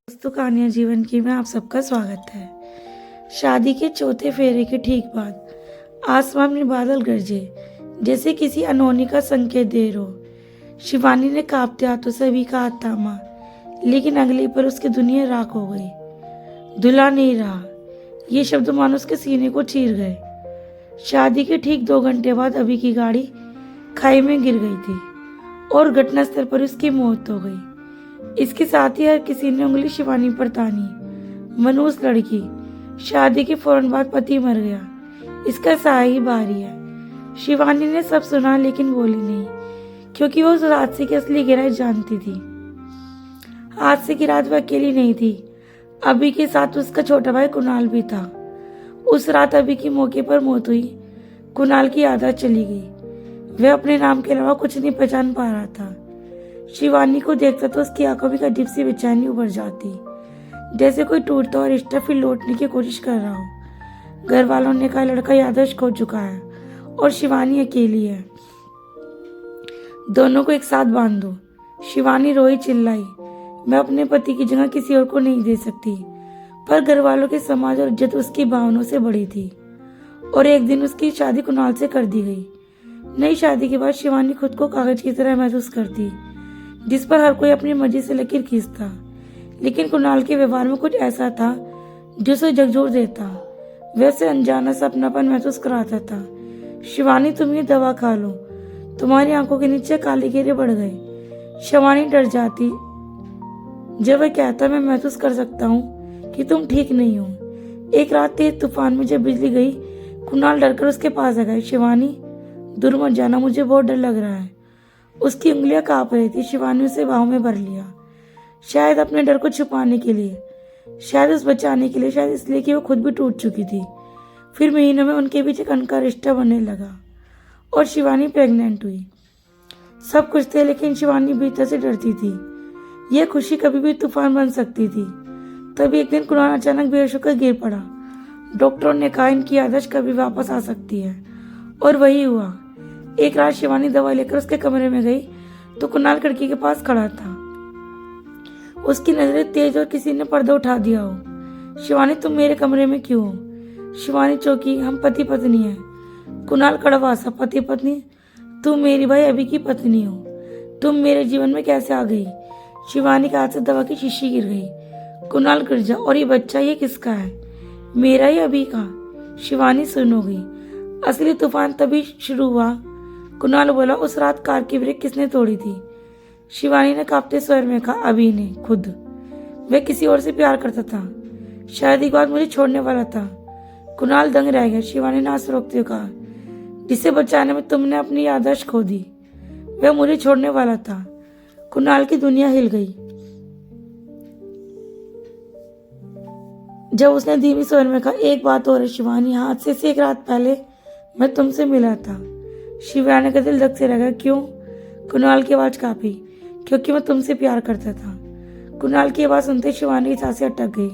दोस्तों, कहानियाँ जीवन की में आप सबका स्वागत है। शादी के चौथे फेरे के ठीक बाद आसमान में बादल गरजे, जैसे किसी अनहोनी का संकेत दे रहो। शिवानी ने कांपते हाथों से अभी का हाथ थामा, लेकिन अगले पर उसकी दुनिया राख हो गई। दूल्हा नहीं रहा। ये शब्द मानो उसके सीने को चीर गए। शादी के ठीक 2 घंटे बाद अभी की गाड़ी खाई में गिर गई थी और घटनास्थल पर उसकी मौत हो गई। इसके साथ ही हर किसी ने उंगली शिवानी पर तानी। मनोज लड़की, शादी के फौरन बाद पति मर गया, इसका सहाय ही बाहरी है। शिवानी ने सब सुना लेकिन बोली नहीं, क्योंकि वो उस हादसे की असली गहराई जानती थी। हादसे की रात वह अकेली नहीं थी, अभी के साथ उसका छोटा भाई कुणाल भी था। उस रात अभी की मौके पर मौत हुई। कुणाल की आदत चली गई। वह अपने नाम के अलावा कुछ नहीं पहचान पा रहा था। शिवानी को देखता तो उसकी आंखों में अजीब सी बेचैनी उभर जाती, जैसे कोई टूटता हुआ रिश्ता फिर लौटने की कोशिश कर रहा हो। घर वालों ने कहा लड़का याददाश्त खो चुका है और शिवानी अकेली है, दोनों को एक साथ बांध दो। शिवानी रोई चिल्लाई, मैं अपने पति की जगह किसी और को नहीं दे सकती। पर घर वालों के समाज और इज्जत उसकी भावनाओं से बड़ी थी और एक दिन उसकी शादी कुणाल से कर दी गई। नई शादी के बाद शिवानी खुद को कागज की तरह महसूस करती, जिस पर हर कोई अपनी मर्जी से लकीर खींचता। लेकिन कुणाल के व्यवहार में कुछ ऐसा था जो उसे झकझोर देता। वैसे अनजाना सा अपनापन महसूस कराता था। शिवानी, तुम ये दवा खा लो, तुम्हारी आंखों के नीचे काले घेरे बढ़ गए। शिवानी डर जाती जब वह कहता, मैं महसूस कर सकता हूँ कि तुम ठीक नहीं हो। एक रात तेज तूफान में जब बिजली गई, कुणाल डरकर उसके पास आ गया। शिवानी, दूर मत जाना, मुझे बहुत डर लग रहा है। उसकी उंगलियां कांप रही थी। शिवानी उसे बाहों में भर लिया, शायद अपने डर को छुपाने के लिए, शायद उस बचाने के लिए, शायद इसलिए कि वो खुद भी टूट चुकी थी। फिर महीनों में उनके बीच एक अनका रिश्ता बनने लगा और शिवानी प्रेग्नेंट हुई। सब कुछ थे, लेकिन शिवानी भीतर से डरती थी। यह खुशी कभी भी तूफान बन सकती थी। तभी एक दिन कुणाल अचानक बेहोश होकर गिर पड़ा। डॉक्टरों ने कहा इनकी याददाश्त कभी वापस आ सकती है, और वही हुआ। एक रात शिवानी दवा लेकर उसके कमरे में गई तो कुणाल खिड़की के पास खड़ा था। उसकी नजरें तेज और किसी ने पर्दा उठा दिया हो। शिवानी, तुम मेरे कमरे में क्यों हो? शिवानी चौंकी, हम पति पत्नी हैं। कुणाल कड़वा सा, पति पत्नी? तुम मेरी भाई अभी की पत्नी हो। तुम मेरे जीवन में कैसे आ गई? शिवानी के हाथ से दवा की शीशी गिर गई। कुणाल गिर जा, और ये बच्चा ये किसका है? मेरा ही अभी का। शिवानी सुन हो गई। असली तूफान तभी शुरू हुआ। कुणाल बोला, उस रात कार की ब्रेक किसने तोड़ी थी? शिवानी ने कांपते स्वर में कहा, अभी ने खुद। वह किसी और से प्यार करता था, शायद एक बार मुझे छोड़ने वाला था। कुणाल दंग रह गया। शिवानी ने आंसू रोकते हुए कहा, जिसे बचाने में तुमने अपनी याददाश्त खो दी, वह मुझे छोड़ने वाला था। कुणाल की दुनिया हिल गई जब उसने धीमी स्वर में कहा, एक बात और है शिवानी, हादसे से एक रात पहले मैं तुमसे मिला था। शिवानी का दिल धक से लगा। क्यों? कुणाल की आवाज कांपी। क्योंकि मैं तुमसे प्यार करता था। कुणाल की आवाज सुनते शिवानी की सांसें अटक गई।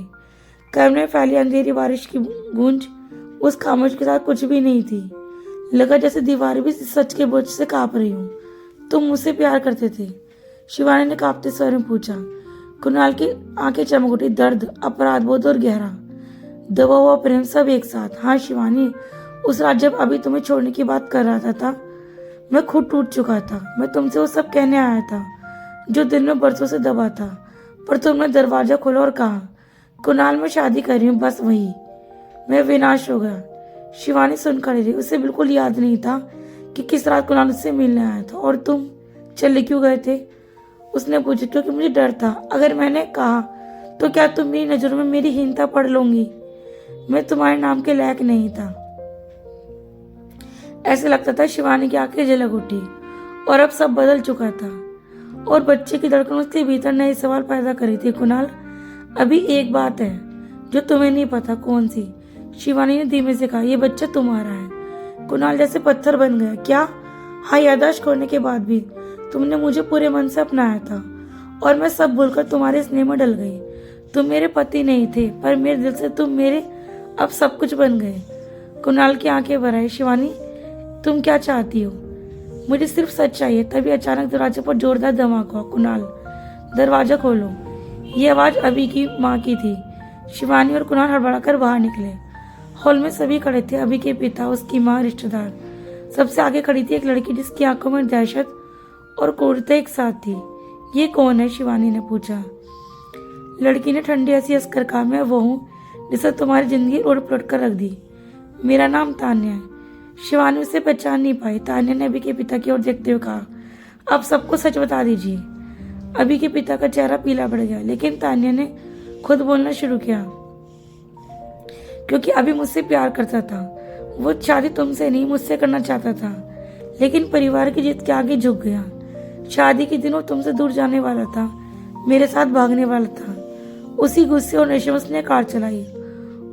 कमरे में फैली अंधेरी बारिश की गूंज उस खामोश के साथ कुछ भी नहीं थी। लगा जैसे दीवारें भी सच के बोझ से कांप रही हूँ। तुम मुझसे प्यार करते थे? शिवानी ने कांपते स्वर में पूछा। कुणाल की आंखें चमक उठी। दर्द, अपराध बोध और गहरा दबा हुआ प्रेम, सब एक साथ। हाँ शिवानी, उस रात जब अभी तुम्हें छोड़ने की बात कर रहा था, मैं खुद टूट चुका था। मैं तुमसे वो सब कहने आया था जो दिल में बरसों से दबा था, पर तुमने दरवाजा खोला और कहा, कुणाल, मैं शादी कर रही हूँ। बस वही मैं विनाश हो गया। शिवानी सुन खड़ी रही। उसे बिल्कुल याद नहीं था कि किस रात कुणाल उससे मिलने आया था। और तुम चले क्यों गए थे? उसने पूछा। क्योंकि मुझे डर था, अगर मैंने कहा तो क्या तुम मेरी नजरों में मेरी हीनता पढ़ लोगी? मैं तुम्हारे नाम के लायक नहीं था। ऐसे लगता था। शिवानी की आंखें झलक उठी और अब सब बदल चुका था, और बच्चे की धड़कन उसके भीतर नए सवाल पैदा करी थी। कुणाल, अभी एक बात है जो तुम्हें नहीं पता। कौन सी? शिवानी ने धीमे से कहा, ये बच्चा तुम्हारा है। कुणाल जैसे पत्थर बन गया। क्या? हाँ, याददाश्त खोने के बाद भी तुमने मुझे पूरे मन से अपनाया था, और मैं सब भूलकर तुम्हारे स्नेह में डल गई। तुम मेरे पति नहीं थे, पर मेरे दिल से तुम मेरे अब सब कुछ बन गए। कुणाल की आंखें भर आई। शिवानी, तुम क्या चाहती हो? मुझे सिर्फ सच चाहिए। तभी अचानक दरवाजे पर जोरदार धमाका हुआ। कुणाल, दरवाजा खोलो। ये आवाज़ अभी की माँ की थी। शिवानी और कुणाल हड़बड़ाकर बाहर निकले। हॉल में सभी खड़े थे, अभी के पिता, उसकी माँ, रिश्तेदार। सबसे आगे खड़ी थी एक लड़की जिसकी आंखों में दहशत और क्रूरता एक साथ थी। ये कौन है? शिवानी ने पूछा। लड़की ने ठंडी हंसी हंसकर कहा, मैं वो हूँ जिसे तुम्हारी जिंदगी उलट पलट कर रख दी। मेरा नाम तान्या है। शिवानी उसे पहचान नहीं पाई। तान्या ने अभी के पिता की ओर देखते हुए कहा, अब सबको सच बता दीजिए। अभी के पिता का चेहरा पीला पड़ गया, लेकिन तान्या ने खुद बोलना शुरू किया, क्योंकि अभी मुझसे प्यार करता था। वो शादी तुमसे नहीं, मुझसे करना चाहता था, लेकिन परिवार की जिद के आगे झुक गया। शादी के दिन वो तुमसे दूर जाने वाला था, मेरे साथ भागने वाला था। उसी गुस्से और नशे में उसने कार चलाई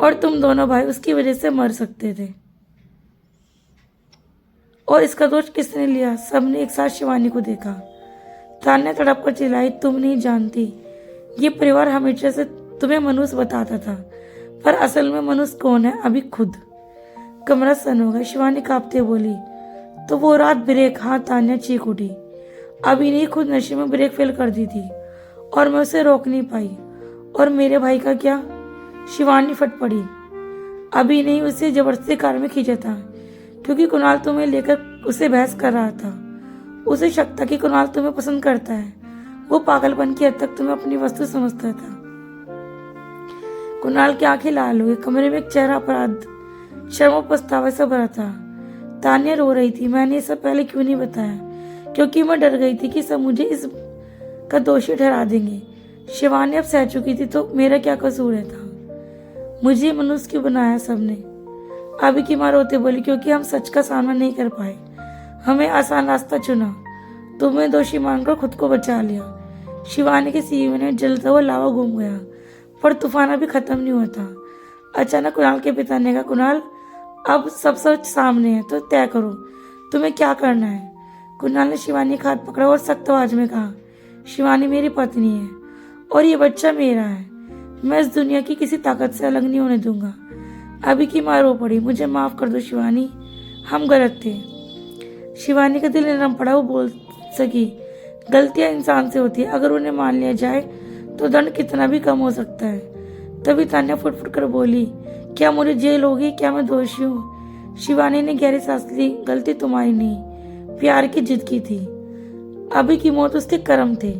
और तुम दोनों भाई उसकी वजह से मर सकते थे। और इसका दोष किसने लिया? सबने एक साथ शिवानी को देखा। तान्या तड़प कर चिल्लाई, तुम नहीं जानती, ये परिवार हमेशा से तुम्हें मनुष्य बताता था, पर असल में मनुष्य कौन है? अभी खुद। कमरा सन हो गया। शिवानी कांपते बोली, तो वो रात ब्रेक? हाँ, तान्या चीख उठी। अभी ने खुद नशे में ब्रेक फेल कर दी थी और मैं उसे रोक नहीं पाई। और मेरे भाई का क्या? शिवानी फट पड़ी। अभी नहीं उसे जबरदस्ती कार में खींचा था, क्योंकि कुणाल तुम्हें लेकर उसे बहस कर रहा था। उसे शक था कि कुणाल तुम्हें पसंद करता है। वो पागलपन की हद तक तुम्हें अपनी वस्तु समझता था। कुणाल की आंखें लाल हुई। कमरे में एक चेहरा अपराध, शर्म और पछतावा से भरा था। तान्या रो रही थी। मैंने ये सब पहले क्यों नहीं बताया? क्योंकि मैं डर गई थी कि सब मुझे इस का दोषी ठहरा देंगे। शिवानी अब सह चुकी थी, तो मेरा क्या कसूर है था? मुझे मनुष्य क्यों बनाया सबने? अभी की माँ रोते बोली, क्योंकि हम सच का सामना नहीं कर पाए। हमें आसान रास्ता चुना। तुमने दोषी मानकर खुद को बचा लिया। शिवानी के सीने में जलता हुआ लावा घूम गया, पर तूफान अभी खत्म नहीं हुआ था। अचानक कुणाल के पिता ने कहा, कुणाल, अब सब सच सामने है, तो तय करो तुम्हें क्या करना है। कुणाल ने शिवानी का हाथ पकड़ा और सख्त आवाज में कहा, शिवानी मेरी पत्नी है और ये बच्चा मेरा है। मैं इस दुनिया की किसी ताकत से अलग नहीं होने दूंगा। अभी की माँ रो पड़ी, मुझे माफ कर दो शिवानी, हम गलत थे। शिवानी का दिल नरम पड़ा। वो बोल सकी, गलतियां इंसान से होती है, अगर उन्हें मान लिया जाए तो दंड कितना भी कम हो सकता है। तभी तान्या फुट फुट कर बोली, क्या मुझे जेल होगी? क्या मैं दोषी हूँ? शिवानी ने गहरी सांस ली। गलती तुम्हारी नहीं, प्यार की जिद की थी। अभी की मौत उसके कर्म थे,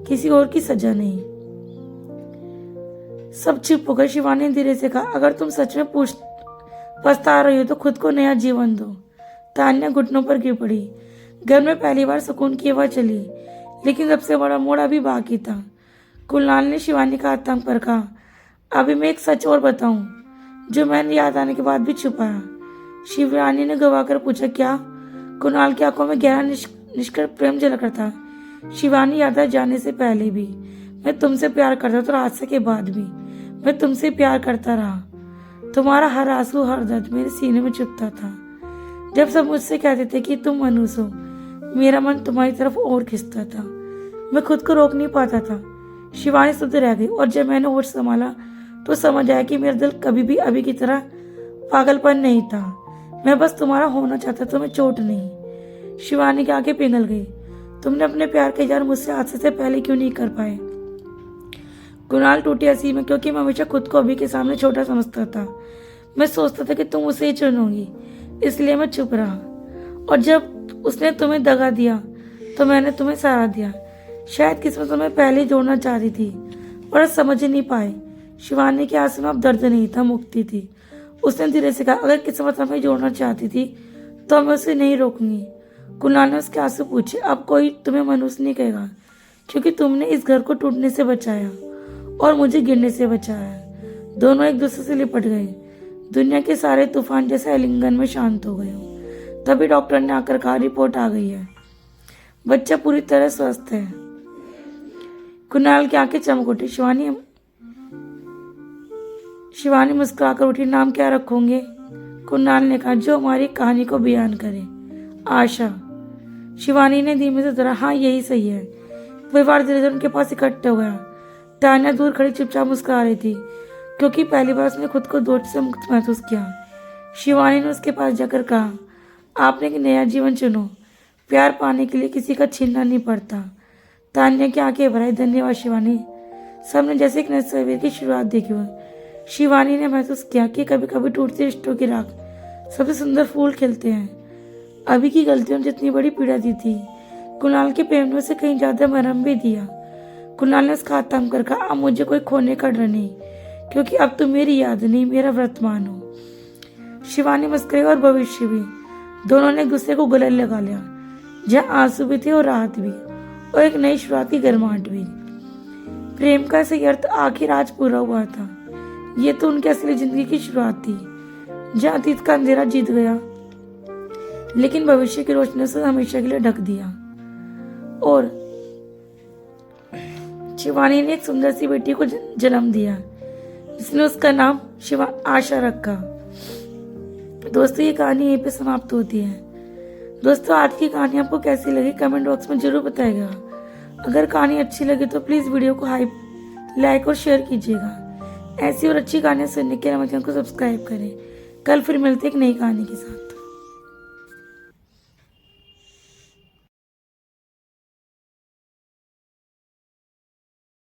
किसी और की सजा नहीं। सब चुप हो गए। शिवानी ने धीरे से कहा, अगर तुम सच में पछता रही हो तो खुद को नया जीवन दो। तान्या घुटनों पर गिर पड़ी। घर में पहली बार सुकून की हवा चली, लेकिन सबसे बड़ा मोड़ अभी बाकी था। कुणाल ने शिवानी का हाथ थाम पर कहा, अभी मैं एक सच और बताऊं जो मैंने याद आने के बाद भी छुपाया। शिवानी ने गवा कर पूछा, क्या? कुणाल की आंखों में गहरा निष्कर्ष प्रेम झलक रहा था। शिवानी याद आ जाने से पहले भी मैं तुमसे प्यार करता था और हादसे के बाद भी मैं तुमसे प्यार करता रहा। तुम्हारा हर आंसू, हर दर्द मेरे सीने में चुभता था। जब सब मुझसे कहते थे कि तुम मनुष्य हो, मेरा मन तुम्हारी तरफ और खिंचता था। मैं खुद को रोक नहीं पाता था। शिवानी स्तब्ध रह गई और जब मैंने होश संभाला तो समझ आया कि मेरा दिल कभी भी अभी की तरह पागलपन नहीं था। मैं बस तुम्हारा होना चाहता, तुम्हें चोट नहीं। शिवानी की आंखें पिघल गई। तुमने अपने प्यार का इजहार मुझसे हादसे से पहले क्यों नहीं कर पाए? कुणाल टूटी हंसी में, क्योंकि मैं हमेशा खुद को अभी के सामने छोटा समझता था। मैं सोचता था कि तुम उसे ही चुनोगी, इसलिए मैं चुप रहा। और जब उसने तुम्हें दगा दिया तो मैंने तुम्हें सहारा दिया। शायद किस्मत तुम्हें पहले ही जोड़ना चाहती थी, पर समझ नहीं पाए। शिवानी के आंसू में अब दर्द नहीं था, मुक्ति थी। उसने धीरे से कहा, अगर किस्मत हमें जोड़ना चाहती थी तो मैं उसे नहीं रोकूंगी। कुणाल ने उसके आंसू पूछे, अब कोई तुम्हें मनुष्य नहीं कहेगा, क्योंकि तुमने इस घर को टूटने से बचाया और मुझे गिरने से बचाया। दोनों एक दूसरे से लिपट गए। दुनिया के सारे तूफान जैसे आलिंगन में शांत हो गए। तभी डॉक्टर ने आकर कहा, रिपोर्ट आ गई है, बच्चा पूरी तरह स्वस्थ है। कुणाल की आंखें चमक उठी। शिवानी मुस्कुराकर उठी, नाम क्या रखोगे? कुणाल ने कहा, जो हमारी कहानी को बयान करे। आशा। शिवानी ने धीमे से जरा, हाँ यही सही है। परिवार धीरे धीरे उनके पास इकट्ठा हो गया। तान्या दूर खड़ी चुपचाप मुस्कुरा रही थी, क्योंकि पहली बार उसने खुद को दोष से मुक्त महसूस किया। शिवानी ने उसके पास जाकर कहा, आपने एक नया जीवन चुनो। प्यार पाने के लिए किसी का छीनना नहीं पड़ता। तान्या की आंखें भर आई। धन्यवाद शिवानी, सबने जैसे एक नए तस्वीर की शुरुआत देखी हो। शिवानी ने महसूस किया कि कभी कभी टूटते रिश्तों की राख सबसे सुंदर फूल खिलते हैं। अभी की गलतियों ने जितनी बड़ी पीड़ा दी थी, कुणाल के प्रेम ने उसे कहीं ज्यादा मरहम भी दिया। कुणाल ने उसका हाथ थाम कर कहा, अब मुझे कोई खोने का डर नहीं, क्योंकि अब तुम मेरी याद नहीं, मेरा वर्तमान हो। शिवानी मुस्कुराई और भविष्य भी। दोनों ने एक दूसरे को गले लगा लिया, जहाँ आंसू भी थे और राहत भी, और एक नई शुरुआत की गर्माहट भी। प्रेम का सही अर्थ आखिर आज पूरा हुआ था। ये तो उनकी असली जिंदगी की शुरुआत थी, जहाँ अतीत का अंधेरा जीत गया लेकिन भविष्य की रोशनी से हमेशा के लिए ढक दिया। और शिवानी ने एक सुंदर सी बेटी को जन्म दिया, जिसने उसका नाम आशा रखा। दोस्तों, ये कहानी यहीं पे समाप्त होती है। दोस्तों, आज की कहानी आपको कैसी लगी कमेंट बॉक्स में जरूर बताइएगा। अगर कहानी अच्छी लगी तो प्लीज वीडियो को लाइक और शेयर कीजिएगा। ऐसी और अच्छी कहानियां सुनने के लिए हमारे चैनल को सब्सक्राइब करें। कल फिर मिलते एक नई कहानी के साथ।